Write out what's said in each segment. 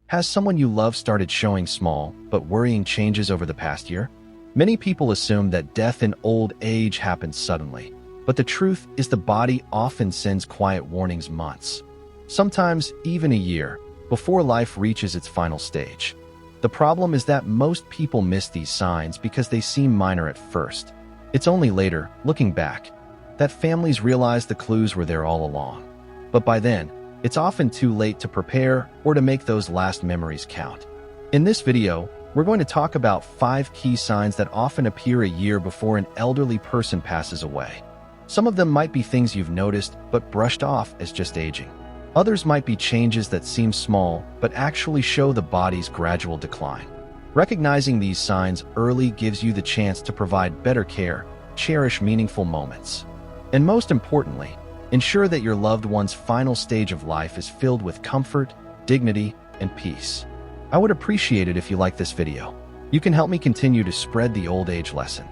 Has someone you love started showing small but worrying changes over the past year? Many people assume that death in old age happens suddenly, but the truth is the body often sends quiet warnings months, sometimes even a year, before life reaches its final stage. The problem is that most people miss these signs because they seem minor at first. It's only later, looking back, that families realize the clues were there all along. But by then, it's often too late to prepare or to make those last memories count. In this video, we're going to talk about 5 key signs that often appear a year before an elderly person passes away. Some of them might be things you've noticed but brushed off as just aging. Others might be changes that seem small but actually show the body's gradual decline. Recognizing these signs early gives you the chance to provide better care, cherish meaningful moments, and most importantly, ensure that your loved one's final stage of life is filled with comfort, dignity, and peace. I would appreciate it if you like this video. You can help me continue to spread the old age lesson.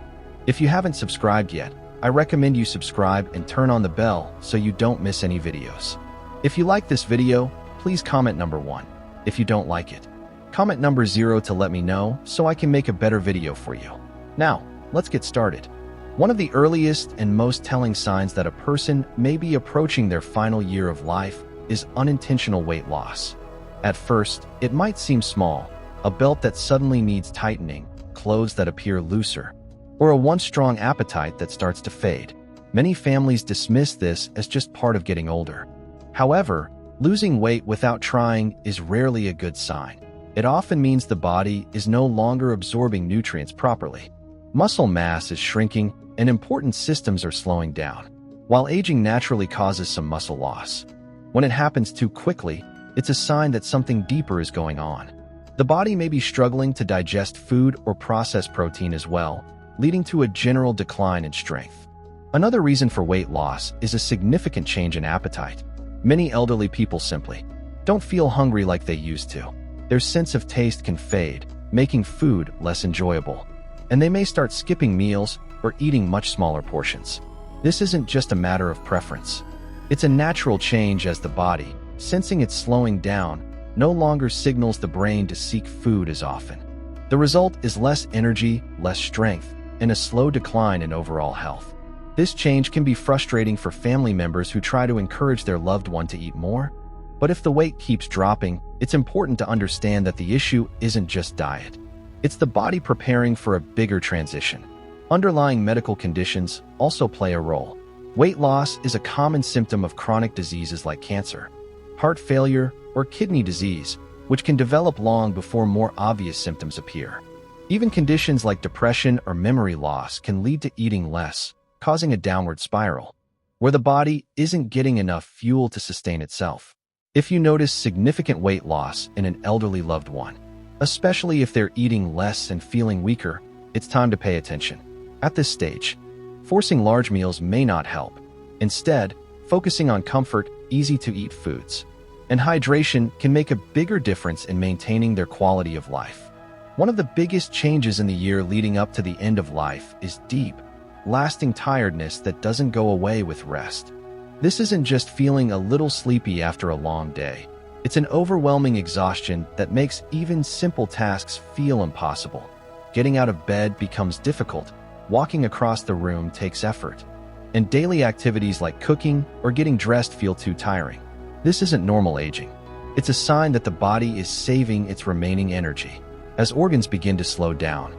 If you haven't subscribed yet, I recommend you subscribe and turn on the bell so you don't miss any videos. If you like this video, please comment number 1. If you don't like it, comment number 0 to let me know so I can make a better video for you. Now, let's get started. One of the earliest and most telling signs that a person may be approaching their final year of life is unintentional weight loss. At first, it might seem small, a belt that suddenly needs tightening, clothes that appear looser, or a once strong appetite that starts to fade. Many families dismiss this as just part of getting older. However, losing weight without trying is rarely a good sign. It often means the body is no longer absorbing nutrients properly. Muscle mass is shrinking and important systems are slowing down, while aging naturally causes some muscle loss. When it happens too quickly, it's a sign that something deeper is going on. The body may be struggling to digest food or process protein as well, leading to a general decline in strength. Another reason for weight loss is a significant change in appetite. Many elderly people simply don't feel hungry like they used to. Their sense of taste can fade, making food less enjoyable, and they may start skipping meals or eating much smaller portions. This isn't just a matter of preference. It's a natural change as the body, sensing it's slowing down, no longer signals the brain to seek food as often. The result is less energy, less strength, and a slow decline in overall health. This change can be frustrating for family members who try to encourage their loved one to eat more. But if the weight keeps dropping, it's important to understand that the issue isn't just diet. It's the body preparing for a bigger transition. Underlying medical conditions also play a role. Weight loss is a common symptom of chronic diseases like cancer, heart failure, or kidney disease, which can develop long before more obvious symptoms appear. Even conditions like depression or memory loss can lead to eating less, causing a downward spiral, where the body isn't getting enough fuel to sustain itself. If you notice significant weight loss in an elderly loved one, especially if they're eating less and feeling weaker, it's time to pay attention. At this stage, forcing large meals may not help. Instead, focusing on comfort, easy-to-eat foods, and hydration can make a bigger difference in maintaining their quality of life. One of the biggest changes in the year leading up to the end of life is deep, lasting tiredness that doesn't go away with rest. This isn't just feeling a little sleepy after a long day. It's an overwhelming exhaustion that makes even simple tasks feel impossible. Getting out of bed becomes difficult, walking across the room takes effort, and daily activities like cooking or getting dressed feel too tiring. This isn't normal aging. It's a sign that the body is saving its remaining energy. As organs begin to slow down,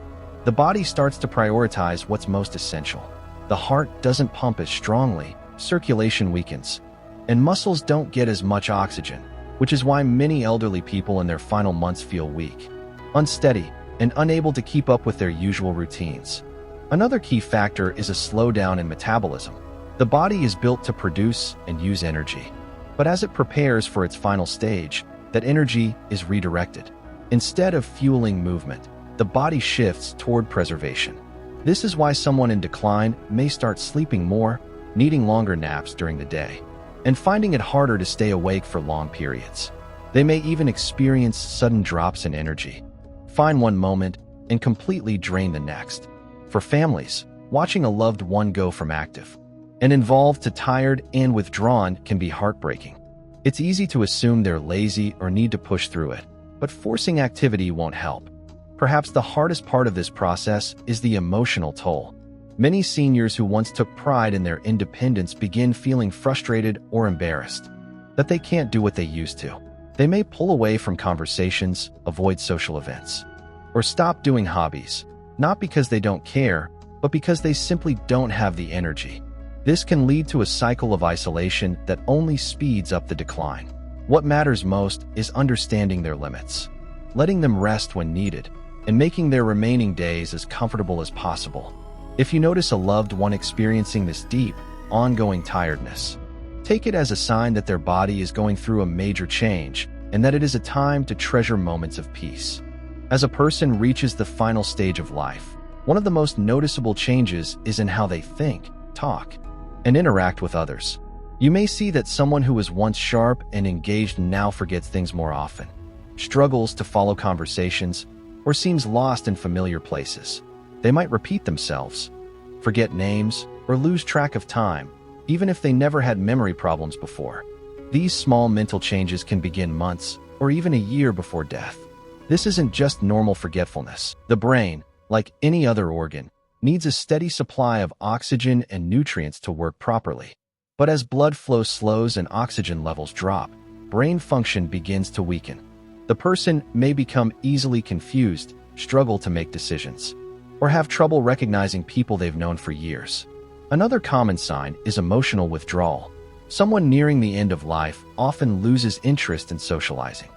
the body starts to prioritize what's most essential. The heart doesn't pump as strongly, circulation weakens, and muscles don't get as much oxygen, which is why many elderly people in their final months feel weak, unsteady, and unable to keep up with their usual routines. Another key factor is a slowdown in metabolism. The body is built to produce and use energy, but as it prepares for its final stage, that energy is redirected. Instead of fueling movement, the body shifts toward preservation. This is why someone in decline may start sleeping more, needing longer naps during the day, and finding it harder to stay awake for long periods. They may even experience sudden drops in energy, find one moment, and completely drain the next. For families, watching a loved one go from active and involved to tired and withdrawn can be heartbreaking. It's easy to assume they're lazy or need to push through it, but forcing activity won't help. Perhaps the hardest part of this process is the emotional toll. Many seniors who once took pride in their independence begin feeling frustrated or embarrassed that they can't do what they used to. They may pull away from conversations, avoid social events, or stop doing hobbies, not because they don't care, but because they simply don't have the energy. This can lead to a cycle of isolation that only speeds up the decline. What matters most is understanding their limits, letting them rest when needed, and making their remaining days as comfortable as possible. If you notice a loved one experiencing this deep, ongoing tiredness, take it as a sign that their body is going through a major change and that it is a time to treasure moments of peace. As a person reaches the final stage of life, one of the most noticeable changes is in how they think, talk, and interact with others. You may see that someone who was once sharp and engaged now forgets things more often, struggles to follow conversations, or seems lost in familiar places. They might repeat themselves, forget names, or lose track of time, even if they never had memory problems before. These small mental changes can begin months or even a year before death. This isn't just normal forgetfulness. The brain, like any other organ, needs a steady supply of oxygen and nutrients to work properly. But as blood flow slows and oxygen levels drop, brain function begins to weaken. The person may become easily confused, struggle to make decisions, or have trouble recognizing people they've known for years. Another common sign is emotional withdrawal. Someone nearing the end of life often loses interest in socializing.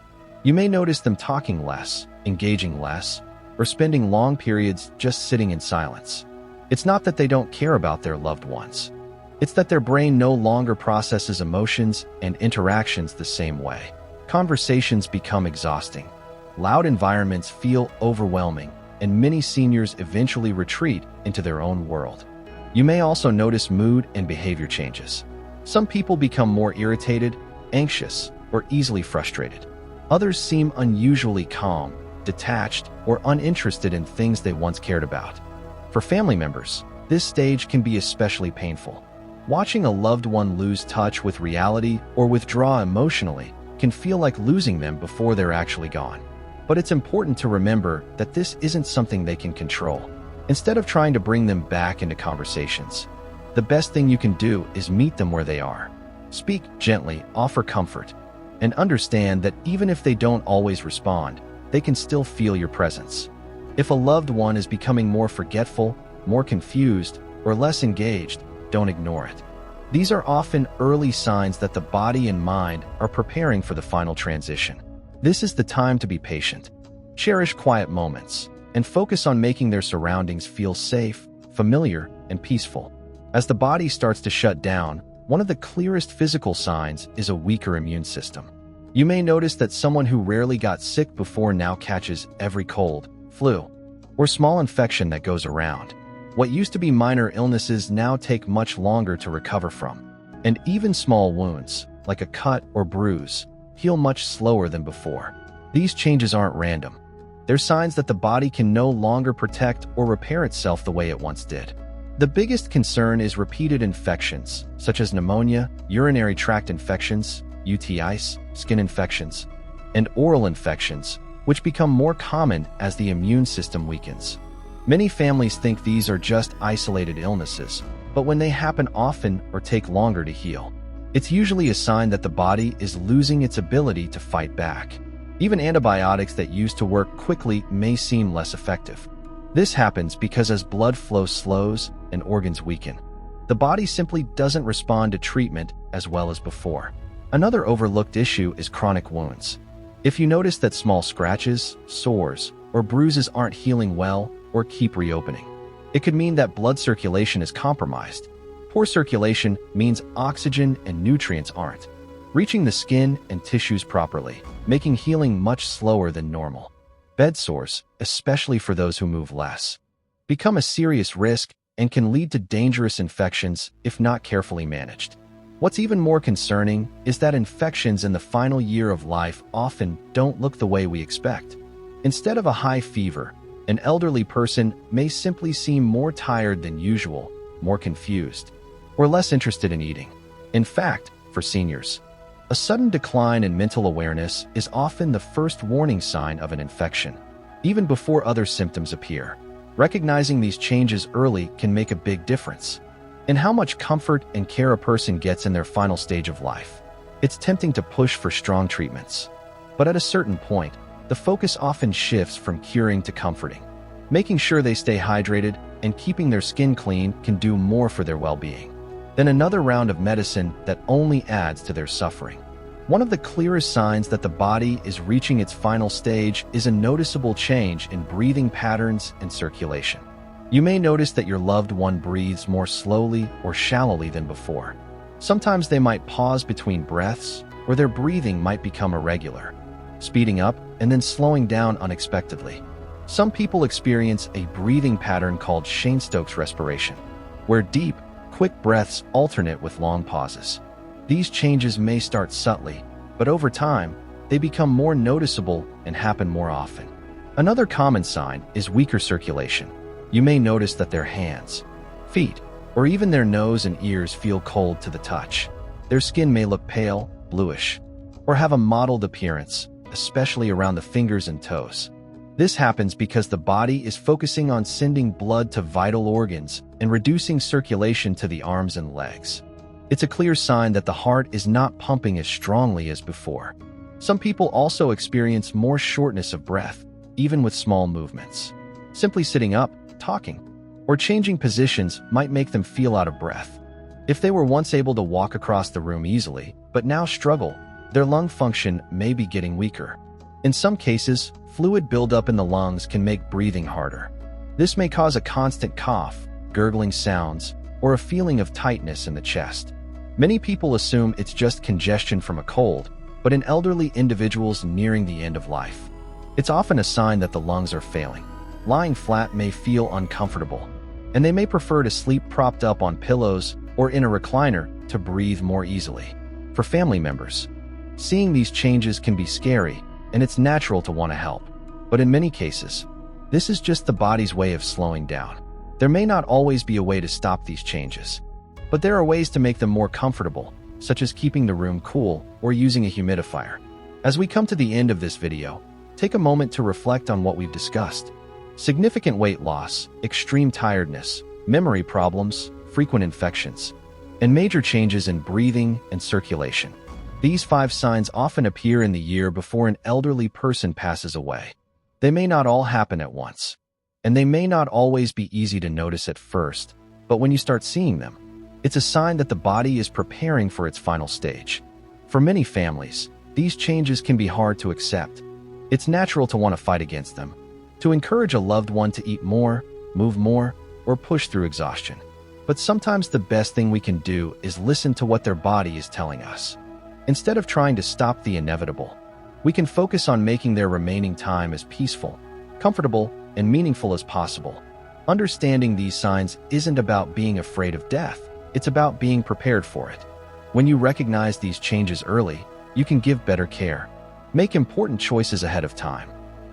You may notice them talking less, engaging less, or spending long periods just sitting in silence. It's not that they don't care about their loved ones. It's that their brain no longer processes emotions and interactions the same way. Conversations become exhausting. Loud environments feel overwhelming, and many seniors eventually retreat into their own world. You may also notice mood and behavior changes. Some people become more irritated, anxious, or easily frustrated. Others seem unusually calm, detached, or uninterested in things they once cared about. For family members, this stage can be especially painful. Watching a loved one lose touch with reality or withdraw emotionally can feel like losing them before they're actually gone. But it's important to remember that this isn't something they can control. Instead of trying to bring them back into conversations, the best thing you can do is meet them where they are. Speak gently, offer comfort, and understand that even if they don't always respond, they can still feel your presence. If a loved one is becoming more forgetful, more confused, or less engaged, don't ignore it. These are often early signs that the body and mind are preparing for the final transition. This is the time to be patient. Cherish quiet moments, and focus on making their surroundings feel safe, familiar, and peaceful. As the body starts to shut down, one of the clearest physical signs is a weaker immune system. You may notice that someone who rarely got sick before now catches every cold, flu, or small infection that goes around. What used to be minor illnesses now take much longer to recover from. And even small wounds, like a cut or bruise, heal much slower than before. These changes aren't random. They're signs that the body can no longer protect or repair itself the way it once did. The biggest concern is repeated infections, such as pneumonia, urinary tract infections, UTIs, skin infections, and oral infections, which become more common as the immune system weakens. Many families think these are just isolated illnesses, but when they happen often or take longer to heal, it's usually a sign that the body is losing its ability to fight back. Even antibiotics that used to work quickly may seem less effective. This happens because as blood flow slows and organs weaken, the body simply doesn't respond to treatment as well as before. Another overlooked issue is chronic wounds. If you notice that small scratches, sores, or bruises aren't healing well or keep reopening, it could mean that blood circulation is compromised. Poor circulation means oxygen and nutrients aren't reaching the skin and tissues properly, making healing much slower than normal. Bed sores, especially for those who move less, become a serious risk and can lead to dangerous infections if not carefully managed. What's even more concerning is that infections in the final year of life often don't look the way we expect. Instead of a high fever, an elderly person may simply seem more tired than usual, more confused, or less interested in eating. In fact, for seniors, A sudden decline in mental awareness is often the first warning sign of an infection, even before other symptoms appear. Recognizing these changes early can make a big difference in how much comfort and care a person gets in their final stage of life. It's tempting to push for strong treatments, but at a certain point, the focus often shifts from curing to comforting. Making sure they stay hydrated and keeping their skin clean can do more for their well-being than another round of medicine that only adds to their suffering. One of the clearest signs that the body is reaching its final stage is a noticeable change in breathing patterns and circulation. You may notice that your loved one breathes more slowly or shallowly than before. Sometimes they might pause between breaths, or their breathing might become irregular, speeding up and then slowing down unexpectedly. Some people experience a breathing pattern called Cheyne-Stokes respiration, where deep, quick breaths alternate with long pauses. These changes may start subtly, but over time, they become more noticeable and happen more often. Another common sign is weaker circulation. You may notice that their hands, feet, or even their nose and ears feel cold to the touch. Their skin may look pale, bluish, or have a mottled appearance, especially around the fingers and toes. This happens because the body is focusing on sending blood to vital organs and reducing circulation to the arms and legs. It's a clear sign that the heart is not pumping as strongly as before. Some people also experience more shortness of breath, even with small movements. Simply sitting up, talking, or changing positions might make them feel out of breath. If they were once able to walk across the room easily, but now struggle, their lung function may be getting weaker. In some cases, fluid buildup in the lungs can make breathing harder. This may cause a constant cough, gurgling sounds, or a feeling of tightness in the chest. Many people assume it's just congestion from a cold, but in elderly individuals nearing the end of life, it's often a sign that the lungs are failing. Lying flat may feel uncomfortable, and they may prefer to sleep propped up on pillows or in a recliner to breathe more easily. For family members, seeing these changes can be scary, and it's natural to want to help. But in many cases, this is just the body's way of slowing down. There may not always be a way to stop these changes, but there are ways to make them more comfortable, such as keeping the room cool or using a humidifier. As we come to the end of this video, take a moment to reflect on what we've discussed. Significant weight loss, extreme tiredness, memory problems, frequent infections, and major changes in breathing and circulation. These 5 signs often appear in the year before an elderly person passes away. They may not all happen at once, and they may not always be easy to notice at first, but when you start seeing them, it's a sign that the body is preparing for its final stage. For many families, these changes can be hard to accept. It's natural to want to fight against them, to encourage a loved one to eat more, move more, or push through exhaustion. But sometimes the best thing we can do is listen to what their body is telling us. Instead of trying to stop the inevitable, we can focus on making their remaining time as peaceful, comfortable, and meaningful as possible. Understanding these signs isn't about being afraid of death, it's about being prepared for it. When you recognize these changes early, you can give better care, make important choices ahead of time,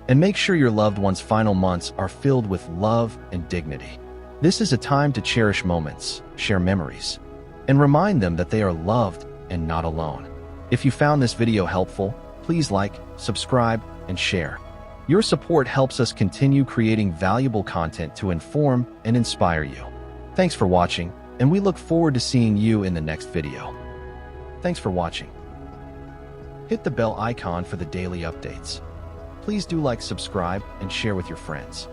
and make sure your loved one's final months are filled with love and dignity. This is a time to cherish moments, share memories, and remind them that they are loved and not alone. If you found this video helpful, please like, subscribe, and share. Your support helps us continue creating valuable content to inform and inspire you. Thanks for watching, and we look forward to seeing you in the next video. Thanks for watching. Hit the bell icon for the daily updates. Please do like, subscribe, and share with your friends.